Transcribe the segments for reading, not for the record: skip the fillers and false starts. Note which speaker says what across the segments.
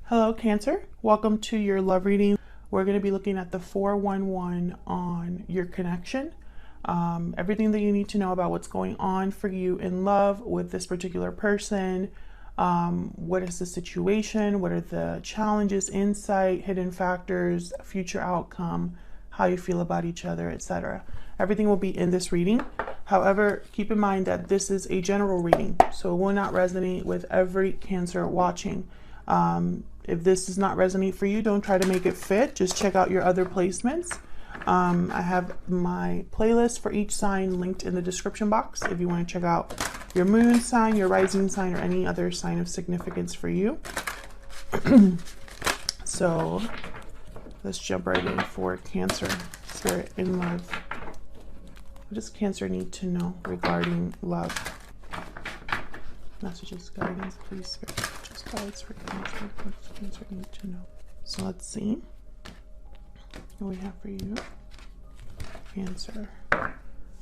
Speaker 1: Hello, Cancer. Welcome to your love reading. We're going to be looking at the 411 on your connection. Everything that you need to know about what's going on for you in love with this particular person. What is the situation? What are the challenges, insight, hidden factors, future outcome, how you feel about each other, etc. Everything will be in this reading. However, keep in mind that this is a general reading, so it will not resonate with every Cancer watching. If this does not resonate for you, don't try to make it fit. Just check out your other placements. I have my playlist for each sign linked in the description box if you want to check out your moon sign, your rising sign, or any other sign of significance for you. So let's jump right in for Cancer, Spirit, in love. What does Cancer need to know regarding love? Messages, guidance, please, Spirit. Just guides for Cancer. What does Cancer need to know? So let's see what we have for you, Cancer. All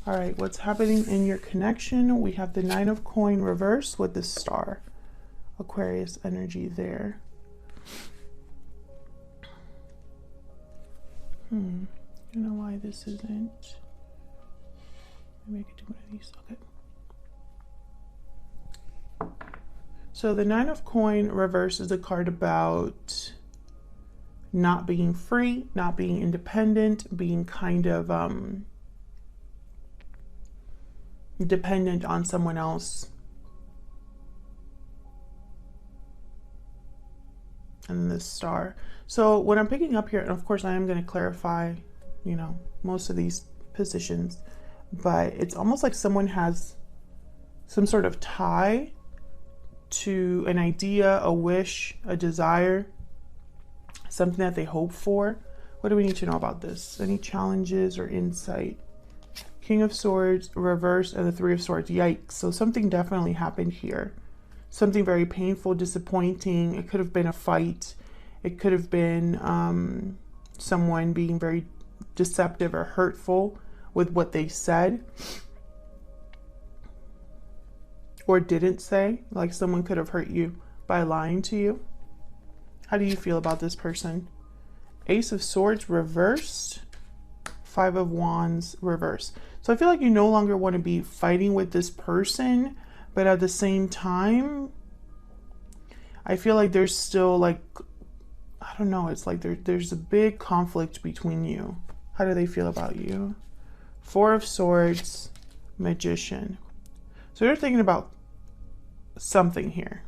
Speaker 1: right, what's happening in your connection? We have the Nine of Coin reverse with the star. Aquarius energy there. I don't know why this isn't. Maybe I could do one of these. Okay. So the Nine of Coin reverse is a card about not being free, not being independent, being kind of dependent on someone else. And then this star. So what I'm picking up here, and of course I am going to clarify, most of these positions, but it's almost like someone has some sort of tie to an idea, a wish, a desire, something that they hope for. What do we need to know about this? Any challenges or insight? King of Swords, reverse, and the Three of Swords. Yikes. So something definitely happened here. Something very painful, disappointing. It could have been a fight. It could have been someone being very deceptive or hurtful with what they said or didn't say. Like someone could have hurt you by lying to you. How do you feel about this person? Ace of Swords reversed. Five of Wands reverse. So I feel like you no longer want to be fighting with this person, but at the same time, I feel like there's still like, I don't know, it's like there's a big conflict between you. How do they feel about you? Four of Swords, Magician. So they're thinking about something here,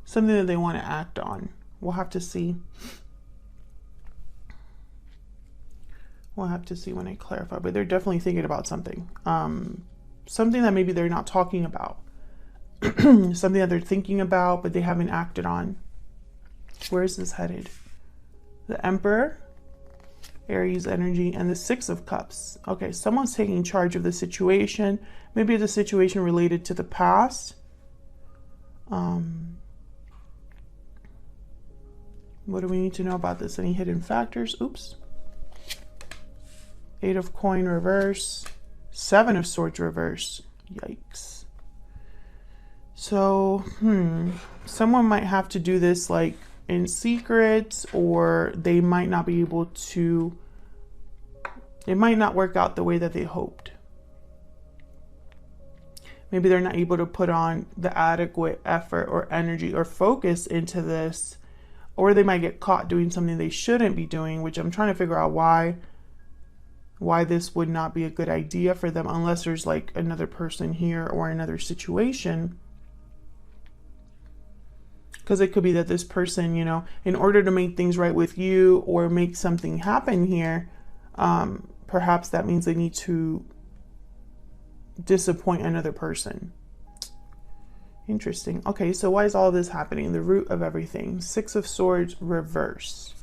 Speaker 1: something that they want to act on. We'll have to see. We'll have to see when I clarify, but they're definitely thinking about something. Something that maybe they're not talking about. Something that they're thinking about, but they haven't acted on. Where is this headed? The Emperor, Aries energy, and the Six of Cups. Okay, someone's taking charge of the situation. Maybe it's a situation related to the past. What do we need to know about this? Any hidden factors? Oops. Eight of Coin reverse. Seven of Swords reverse. Yikes. So, someone might have to do this like in secret, or they might not be able to, it might not work out the way that they hoped. Maybe they're not able to put on the adequate effort or energy or focus into this, or they might get caught doing something they shouldn't be doing, which I'm trying to figure out why this would not be a good idea for them, unless there's like another person here or another situation. Because it could be that this person, in order to make things right with you or make something happen here, perhaps that means they need to disappoint another person. Interesting. Okay, so why is all of this happening? The root of everything. Six of Swords reverse.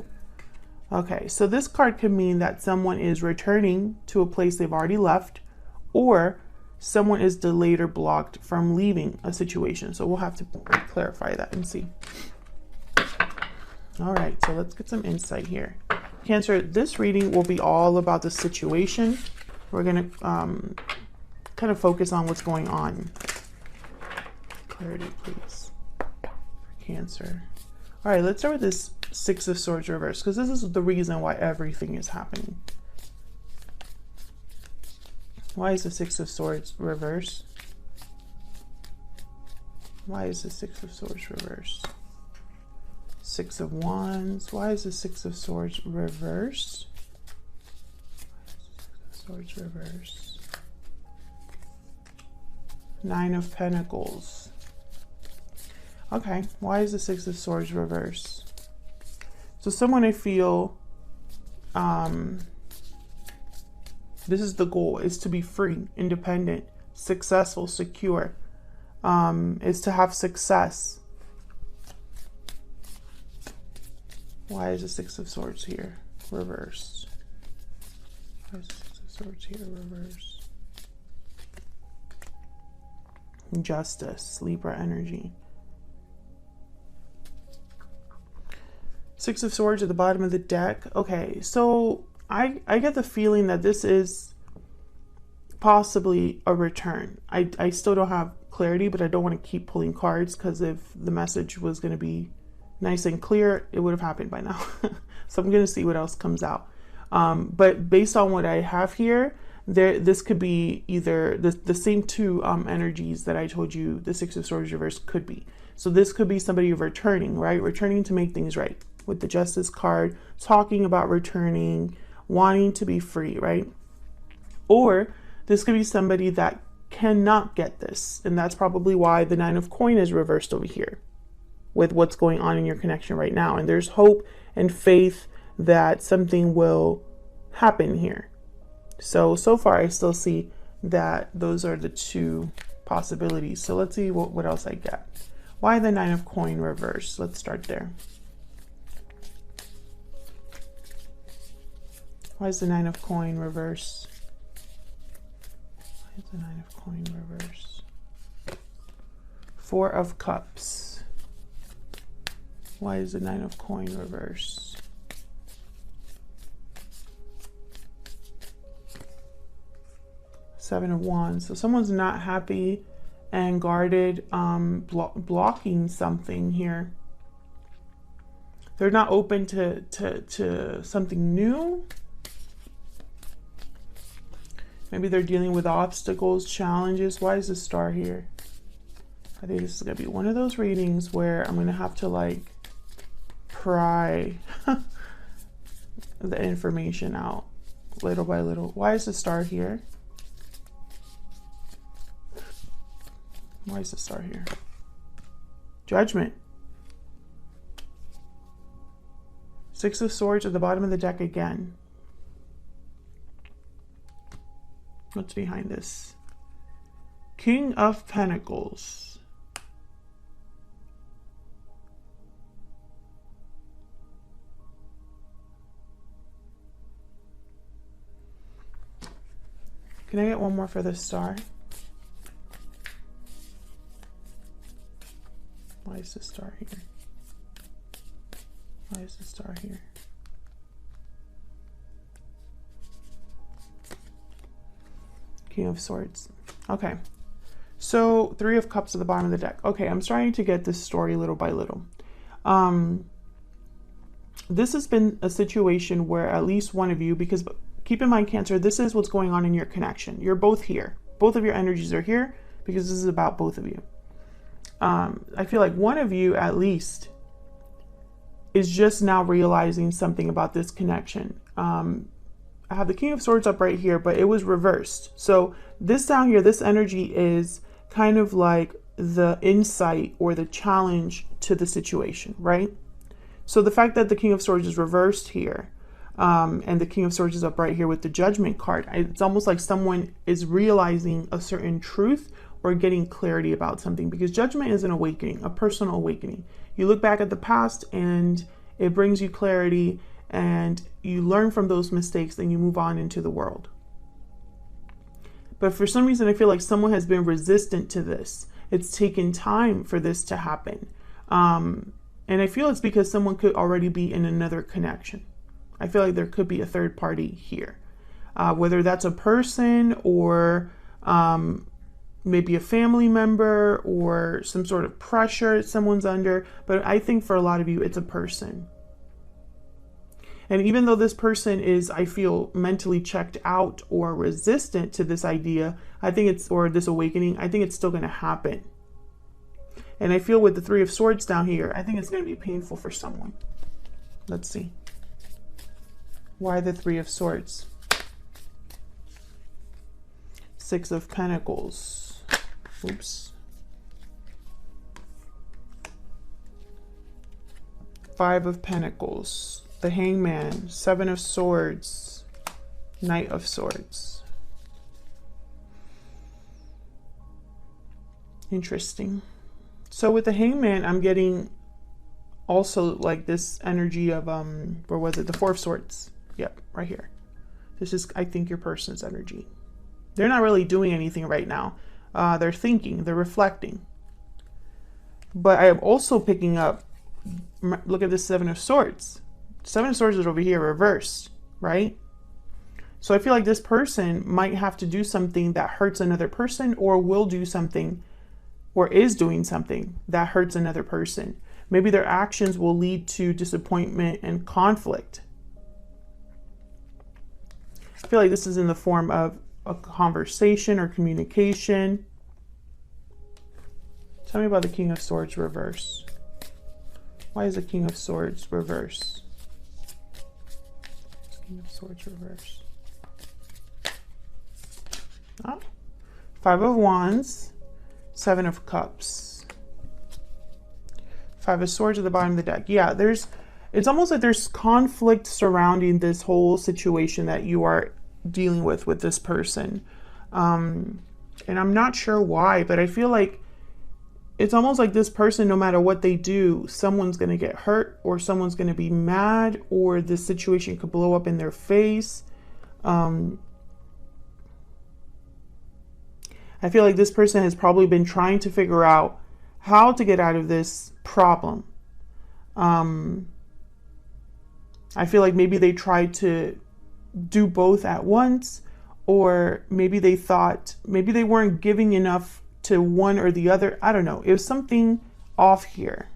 Speaker 1: Okay, so this card could mean that someone is returning to a place they've already left, or someone is delayed or blocked from leaving a situation. So we'll have to clarify that and see. All right, so let's get some insight here. Cancer, this reading will be all about the situation. We're going to kind of focus on what's going on. Clarity, please, for Cancer. All right, let's start with this Six of Swords reverse, because this is the reason why everything is happening. Why is the Six of Swords reverse? Why is the Six of Swords reverse? Six of Wands. Why is the Six of Swords reverse? Six of Swords reverse. Nine of Pentacles. Okay, why is the Six of Swords reverse? So someone, I feel, this is the goal, is to be free, independent, successful, secure, is to have success. Why is the Six of Swords here reversed? Why is the Six of Swords here reversed? Justice, Libra energy. Six of Swords at the bottom of the deck. Okay, so I get the feeling that this is possibly a return. I still don't have clarity, but I don't want to keep pulling cards, because if the message was going to be nice and clear, it would have happened by now. So I'm going to see what else comes out. But based on what I have here, this could be either the same two energies that I told you the Six of Swords reverse could be. So this could be somebody returning, right? Returning to make things right. With the Justice card, talking about returning, wanting to be free, right? Or this could be somebody that cannot get this. And that's probably why the Nine of Coins is reversed over here with what's going on in your connection right now. And there's hope and faith that something will happen here. So far I still see that those are the two possibilities. So let's see what else I get. Why the Nine of Coins reversed? Let's start there. Why is the Nine of Coins reverse? Why is the Nine of Coins reverse? Four of Cups. Why is the Nine of Coins reverse? Seven of Wands. So someone's not happy and guarded, blocking something here. They're not open to something new. Maybe they're dealing with obstacles, challenges. Why is the Star here? I think this is going to be one of those readings where I'm going to have to like pry the information out little by little. Why is the Star here? Why is the Star here? Judgment. Six of Swords at the bottom of the deck again. What's behind this? King of Pentacles. Can I get one more for the Star? Why is the Star here? Why is the Star here? King of Swords. Okay. So Three of Cups at the bottom of the deck. Okay, I'm starting to get this story little by little. This has been a situation where at least one of you, because keep in mind, Cancer, this is what's going on in your connection. You're both here. Both of your energies are here because this is about both of you. I feel like one of you at least is just now realizing something about this connection. I have the King of Swords up right here, but it was reversed. So this down here, this energy is kind of like the insight or the challenge to the situation, right? So the fact that the King of Swords is reversed here, and the King of Swords is up right here with the Judgment card, it's almost like someone is realizing a certain truth or getting clarity about something, because Judgment is an awakening, a personal awakening. You look back at the past and it brings you clarity, and you learn from those mistakes, and you move on into the world. But for some reason, I feel like someone has been resistant to this. It's taken time for this to happen. And I feel it's because someone could already be in another connection. I feel like there could be a third party here. Whether that's a person or maybe a family member or some sort of pressure someone's under. But I think for a lot of you, it's a person. And even though this person is, I feel, mentally checked out or resistant to this idea, I think it's, or this awakening, I think it's still going to happen. And I feel with the Three of Swords down here, I think it's going to be painful for someone. Let's see. Why the Three of Swords? Six of Pentacles. Oops. Five of Pentacles. The Hangman. Seven of Swords. Knight of Swords. Interesting. So with the Hangman, I'm getting also like this energy of, where was it? The Four of Swords. Yep, right here. This is, I think, your person's energy. They're not really doing anything right now. They're thinking, they're reflecting. But I am also picking up, look at the Seven of Swords. Seven of Swords is over here reversed, right? So I feel like this person might have to do something that hurts another person, or will do something, or is doing something that hurts another person. Maybe their actions will lead to disappointment and conflict. I feel like this is in the form of a conversation or communication. Tell me about the King of Swords reverse. Why is the King of Swords reverse? King of Swords reverse. Oh. Five of Wands. Seven of Cups. Five of Swords at the bottom of the deck. Yeah, it's almost like there's conflict surrounding this whole situation that you are dealing with this person. And I'm not sure why, but I feel like it's almost like this person, no matter what they do, someone's going to get hurt, or someone's going to be mad, or this situation could blow up in their face. I feel like this person has probably been trying to figure out how to get out of this problem. I feel like maybe they tried to do both at once, or maybe they thought, maybe they weren't giving enough to one or the other. I don't know. It was something off here.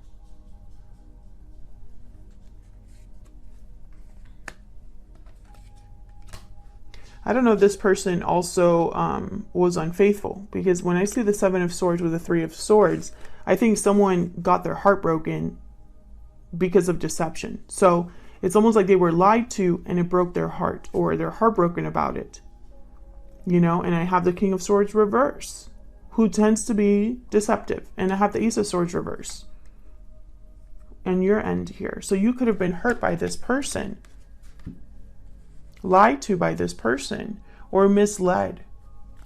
Speaker 1: I don't know if this person also was unfaithful, because when I see the Seven of Swords with the Three of Swords, I think someone got their heart broken because of deception. So it's almost like they were lied to and it broke their heart, or they're heartbroken about it. You know, and I have the King of Swords reverse, who tends to be deceptive. And I have the Ace of Swords reverse. And your end here. So you could have been hurt by this person, lied to by this person, or misled.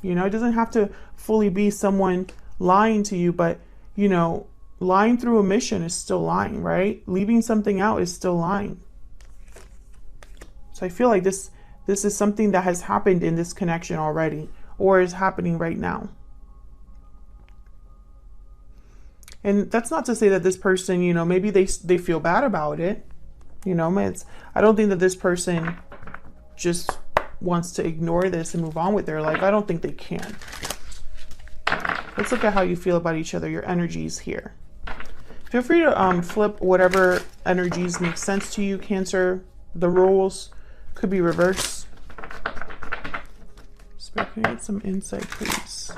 Speaker 1: You know, it doesn't have to fully be someone lying to you, but, you know, lying through omission is still lying, right? Leaving something out is still lying. So I feel like this is something that has happened in this connection already, or is happening right now. And that's not to say that this person, you know, maybe they feel bad about it. You know, I don't think that this person just wants to ignore this and move on with their life. I don't think they can. Let's look at how you feel about each other, your energies here. Feel free to flip whatever energies make sense to you, Cancer. The roles could be reversed. Spirit, can I get some insight, please?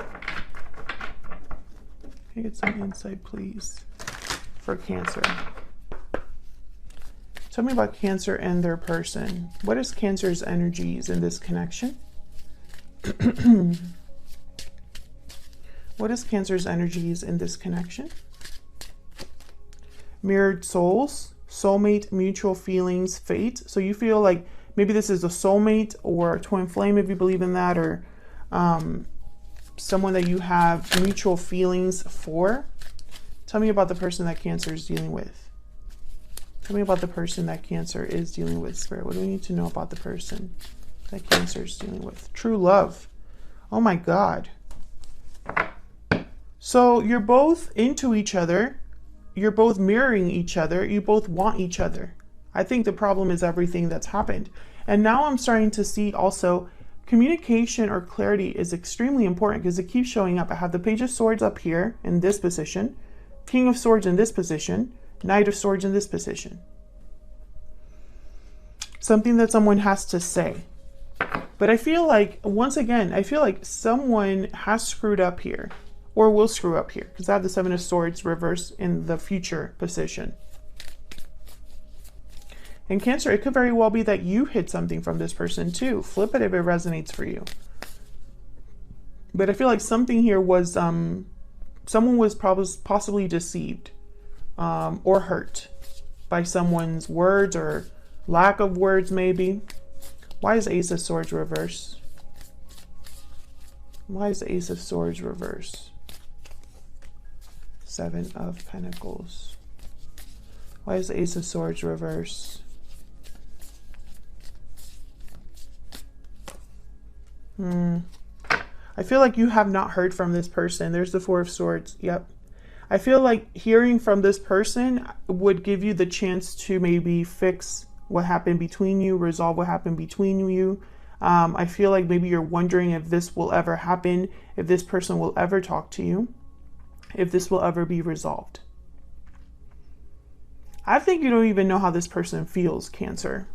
Speaker 1: Can I get some insight, please, for Cancer? Tell me about Cancer and their person. What is Cancer's energies in this connection? What is Cancer's energies in this connection? Mirrored souls, soulmate, mutual feelings, fate. So you feel like maybe this is a soulmate or a twin flame, if you believe in that, or someone that you have mutual feelings for. Tell me about the person that Cancer is dealing with. Tell me about the person that Cancer is dealing with, Spirit. What do we need to know about the person that Cancer is dealing with? True love. Oh my God. So you're both into each other. You're both mirroring each other. You both want each other. I think the problem is everything that's happened. And now I'm starting to see also communication or clarity is extremely important because it keeps showing up. I have the Page of Swords up here in this position, King of Swords in this position, Knight of Swords in this position. Something that someone has to say. But I feel like, once again, I feel like someone has screwed up here or will screw up here because I have the Seven of Swords reversed in the future position. And Cancer, it could very well be that you hid something from this person too. Flip it if it resonates for you. But I feel like something here was, someone was possibly deceived or hurt by someone's words or lack of words maybe. Why is Ace of Swords reverse? Why is the Ace of Swords reverse? Seven of Pentacles. Why is the Ace of Swords reverse? I feel like you have not heard from this person. There's the Four of Swords. Yep. I feel like hearing from this person would give you the chance to maybe fix what happened between you, resolve what happened between you. I feel like maybe you're wondering if this will ever happen, if this person will ever talk to you, if this will ever be resolved. I think you don't even know how this person feels, Cancer.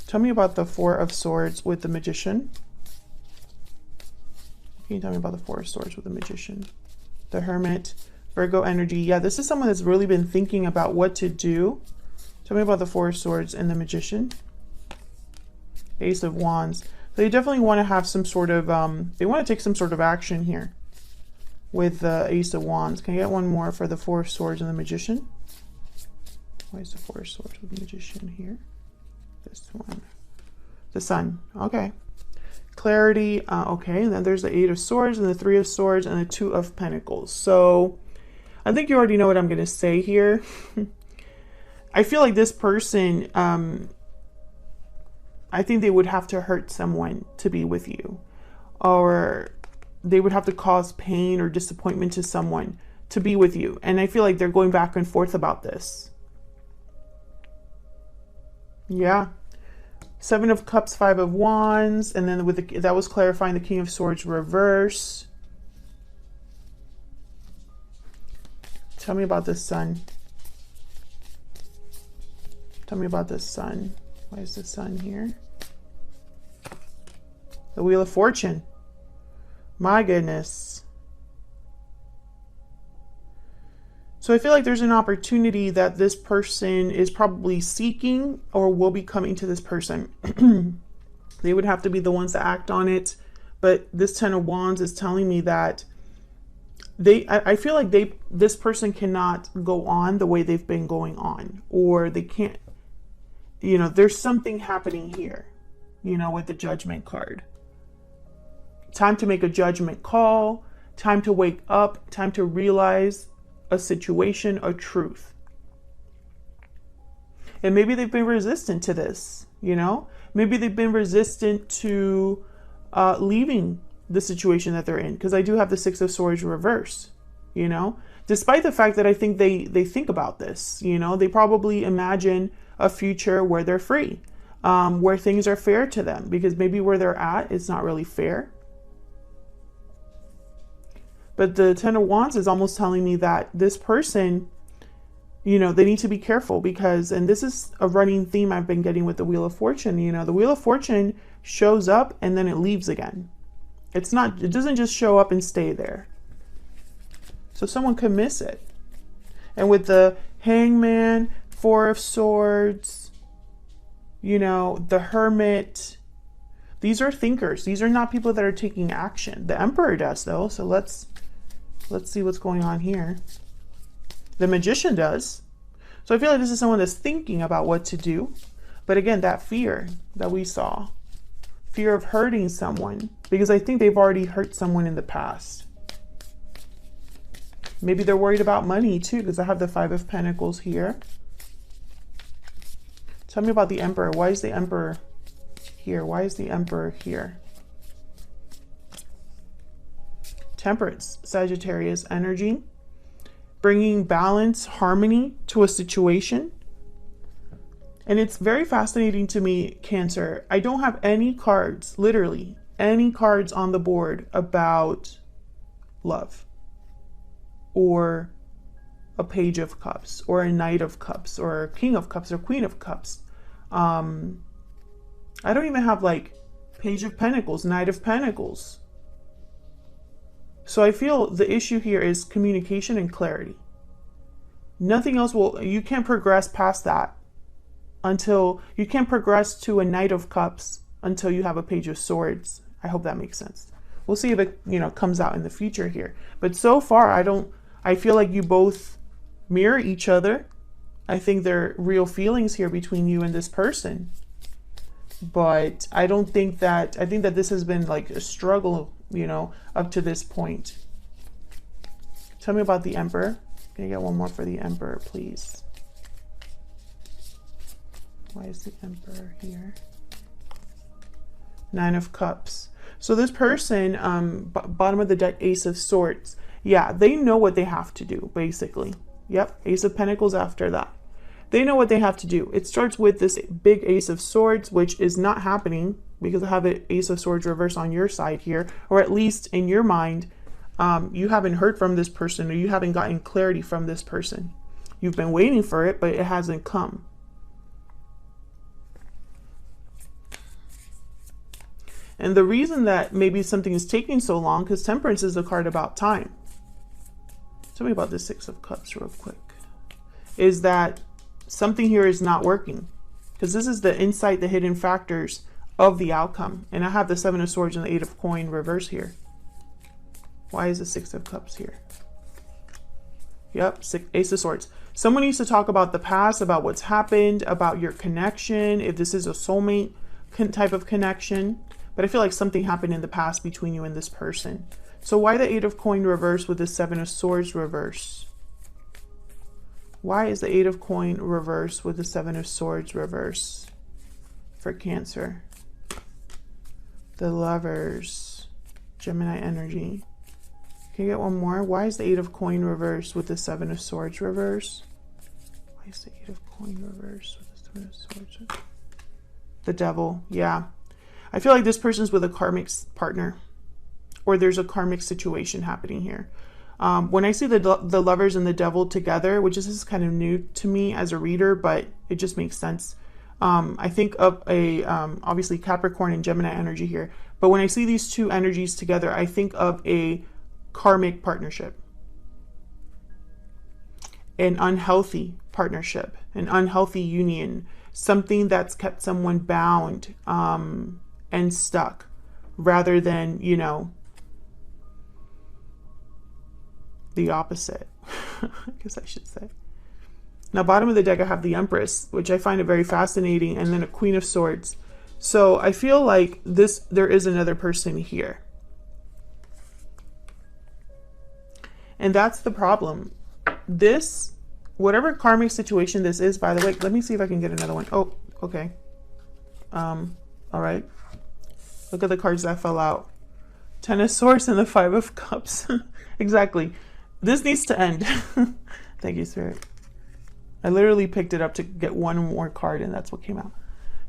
Speaker 1: Tell me about the Four of Swords with the Magician. Can you tell me about the Four of Swords with the Magician? The Hermit, Virgo energy. Yeah, this is someone that's really been thinking about what to do. Tell me about the Four of Swords and the Magician. Ace of Wands. They definitely want to have some sort of, they want to take some sort of action here with the Ace of Wands. Can I get one more for the Four of Swords and the Magician? Why is the Four of Swords with the Magician here? This one. The Sun. Okay. Clarity. Okay. And then there's the Eight of Swords and the Three of Swords and the Two of Pentacles. So I think you already know what I'm going to say here. I feel like this person, I think they would have to hurt someone to be with you. Or they would have to cause pain or disappointment to someone to be with you. And I feel like they're going back and forth about this. Yeah. Seven of Cups, Five of Wands, and then with the, that was clarifying the King of Swords reverse. Tell me about the Sun. Tell me about the Sun. Why is the Sun here? The Wheel of Fortune. My goodness. So I feel like there's an opportunity that this person is probably seeking or will be coming to this person. They would have to be the ones to act on it. But this Ten of Wands is telling me that I feel like this person cannot go on the way they've been going on, or they can't, you know, there's something happening here, you know, with the Judgment card. Time to make a judgment call, time to wake up, time to realize a situation, a truth. And maybe they've been resistant to this, you know, maybe they've been resistant to leaving the situation that they're in, because I do have the Six of Swords reverse, you know, despite the fact that I think they think about this, you know, they probably imagine a future where they're free, where things are fair to them, because maybe where they're at, it's not really fair. But the Ten of Wands is almost telling me that this person, you know, they need to be careful because, and this is a running theme I've been getting with the Wheel of Fortune, you know, the Wheel of Fortune shows up and then it leaves again. It doesn't just show up and stay there. So someone could miss it. And with the Hangman, Four of Swords, you know, the Hermit, these are thinkers. These are not people that are taking action. The Emperor does though. So let's see what's going on here. The Magician does. So I feel like this is someone that's thinking about what to do. But again, that fear that we saw, fear of hurting someone, because I think they've already hurt someone in the past. Maybe they're worried about money too, because I have the Five of Pentacles here. Tell me about the Emperor. Why is the Emperor here? Why is the Emperor here? Temperance, Sagittarius energy, bringing balance, harmony to a situation. And it's very fascinating to me, Cancer. I don't have any cards, literally any cards on the board about love or a Page of Cups or a Knight of Cups or a King of Cups or Queen of Cups. I don't even have like Page of Pentacles, Knight of Pentacles. So I feel the issue here is communication and clarity. Nothing else will, you can't progress past that until, you can't progress to a Knight of Cups until you have a Page of Swords. I hope that makes sense. We'll see if it, comes out in the future here. But so far, I feel like you both mirror each other. I think there are real feelings here between you and this person. But I think that this has been like a struggle, up to this point. Tell me about the Emperor. Can I get one more for the Emperor, please? Why is the Emperor here? Nine of Cups. So this person, bottom of the deck, Ace of Swords. Yeah, they know what they have to do, basically. Yep, Ace of Pentacles after that. They know what they have to do. It starts with this big Ace of Swords, which is not happening because I have an Ace of Swords reverse on your side here, or at least in your mind, you haven't heard from this person or you haven't gotten clarity from this person. You've been waiting for it, but it hasn't come. And the reason that maybe something is taking so long, because Temperance is a card about time. Tell me about the Six of Cups real quick. Is that something here is not working, because this is the insight, the hidden factors of the outcome. And I have the Seven of Swords and the Eight of Coin reverse here. Why is the Six of Cups here? Yep, Ace of Swords. Someone needs to talk about the past, about what's happened, about your connection, if this is a soulmate type of connection. But I feel like something happened in the past between you and this person. So why the Eight of Coin reverse with the Seven of Swords reverse? Why is the Eight of Coin reverse with the Seven of Swords reverse for Cancer? The Lovers, Gemini energy. Can you get one more? Why is the Eight of Coin reverse with the Seven of Swords reverse? Why is the Eight of Coin reverse with the Seven of Swords? The Devil, yeah. I feel like this person's with a karmic partner, or there's a karmic situation happening here. When I see the Lovers and the Devil together, which is kind of new to me as a reader, but it just makes sense. I think of a, obviously Capricorn and Gemini energy here. But when I see these two energies together, I think of a karmic partnership. An unhealthy partnership, an unhealthy union, something that's kept someone bound and stuck, rather than, the opposite, I guess I should say. Now, bottom of the deck, I have the Empress, which I find it very fascinating, and then a Queen of Swords. So I feel like there is another person here. And that's the problem. This, whatever karmic situation this is, by the way, let me see if I can get another one. Oh, okay. All right. Look at the cards that fell out. Ten of Swords and the Five of Cups. Exactly. This needs to end. Thank you, Spirit. I literally picked it up to get one more card, and that's what came out.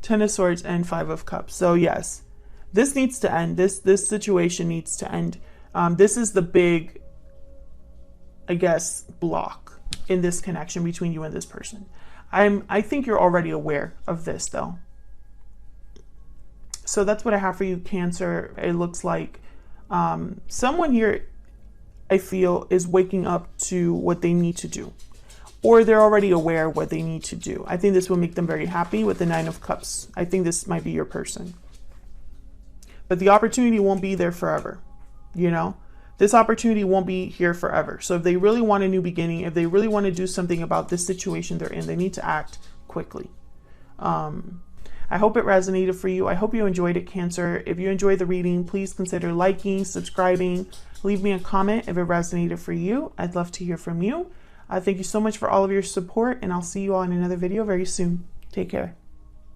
Speaker 1: Ten of Swords and Five of Cups. So yes, this needs to end. This situation needs to end. This is the big, I guess, block in this connection between you and this person. I think you're already aware of this, though. So that's what I have for you, Cancer. It looks like someone here, I feel, is waking up to what they need to do, or they're already aware of what they need to do. I think this will make them very happy with the Nine of Cups. I think this might be your person, but the opportunity won't be there forever. This opportunity won't be here forever. So if they really want a new beginning, if they really want to do something about this situation they're in, they need to act quickly. I hope it resonated for you. I hope you enjoyed it, Cancer. If you enjoyed the reading, please consider liking, subscribing, leave me a comment if it resonated for you. I'd love to hear from you. Thank you so much for all of your support, and I'll see you all in another video very soon. Take care.